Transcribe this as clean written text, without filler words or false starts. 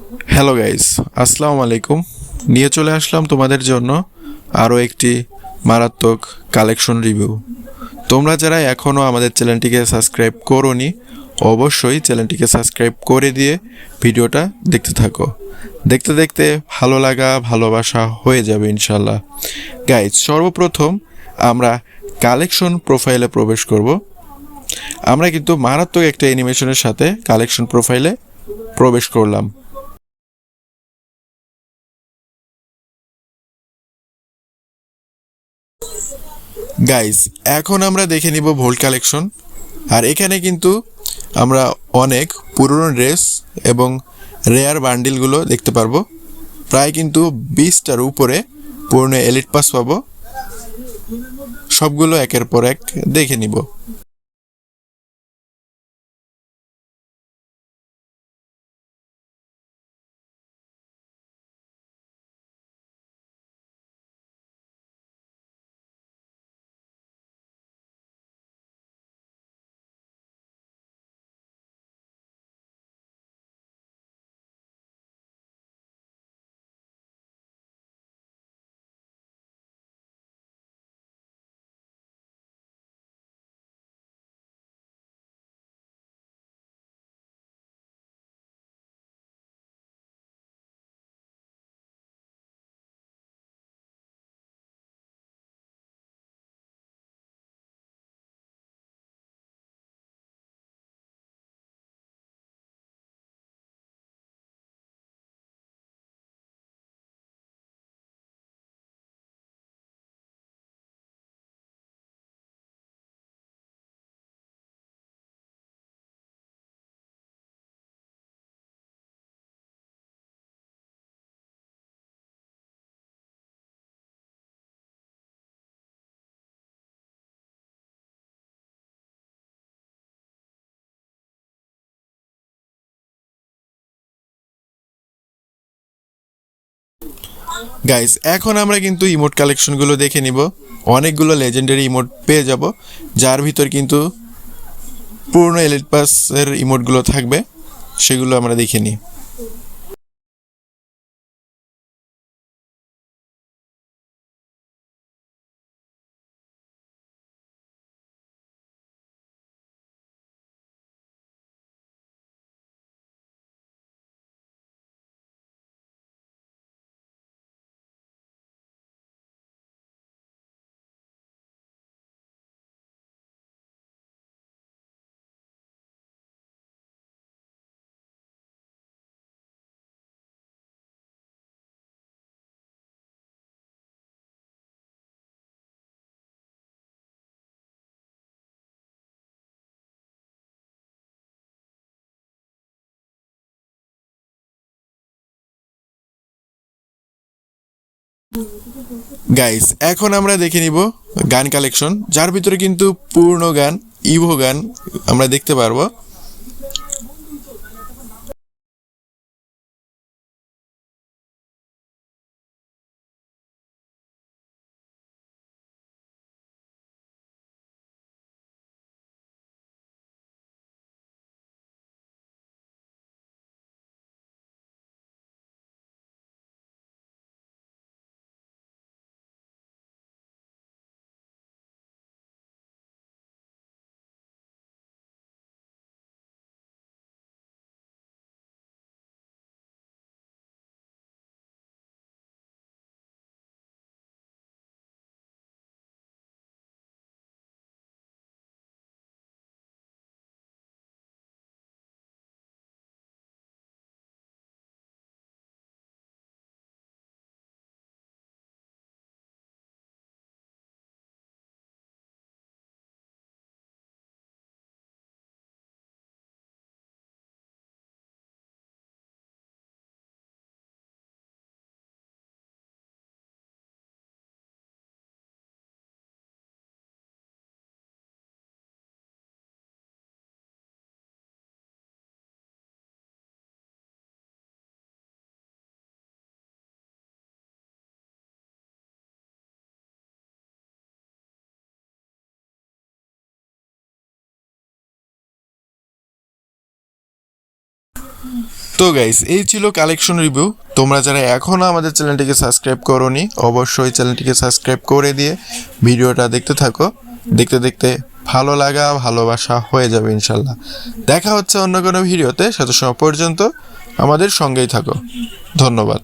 Hello guys, আসসালামু আলাইকুম। নিয়ে চলে আসলাম তোমাদের জন্য আরও একটি মারাত্মক কালেকশন রিভিউ। তোমরা যারা এখনও আমাদের চ্যানেলটিকে সাবস্ক্রাইব করোনি, অবশ্যই চ্যানেলটিকে সাবস্ক্রাইব করে দিয়ে ভিডিওটা দেখতে থাকো। দেখতে দেখতে ভালো লাগা ভালোবাসা হয়ে যাবে ইনশাল্লাহ। গাইস, সর্বপ্রথম আমরা কালেকশন প্রোফাইলে প্রবেশ করব। আমরা কিন্তু মারাত্মক একটা অ্যানিমেশনের সাথে কালেকশন প্রোফাইলে প্রবেশ করলাম। গাইস, এখন আমরা দেখে নিব ভোল্ট কালেকশন। আর এখানে কিন্তু আমরা অনেক পুরনো ড্রেস এবং রেয়ার বান্ডিলগুলো দেখতে পারবো। প্রায় কিন্তু 20টার উপরে পুরনো এলিট পাস পাবো। সবগুলো একের পর এক দেখে নিব। গাইস, এখন আমরা কিন্তু ইমোট কালেকশনগুলো দেখে নিব। অনেকগুলো লেজেন্ডারি ইমোট পেয়ে যাব, যার ভিতর কিন্তু পুরনো এলিট পাসের ইমোটগুলো থাকবে। সেগুলো আমরা দেখে নিই। গাইস, এখন আমরা দেখে নিব গান কালেকশন, যার ভিতরে কিন্তু পূর্ণ গান, ইভো গান আমরা দেখতে পারবো। তো গাইস, এই ছিল কালেকশন রিভিউ। তোমরা যারা এখনও আমাদের চ্যানেলটিকে সাবস্ক্রাইব করোনি, অবশ্যই চ্যানেলটিকে সাবস্ক্রাইব করে দিয়ে ভিডিওটা দেখতে থাকো। দেখতে দেখতে ভালো লাগা ভালোবাসা হয়ে যাবে ইনশাল্লাহ। দেখা হচ্ছে অন্য কোনো ভিডিওতে। ততক্ষণ পর্যন্ত আমাদের সঙ্গেই থাকো। ধন্যবাদ।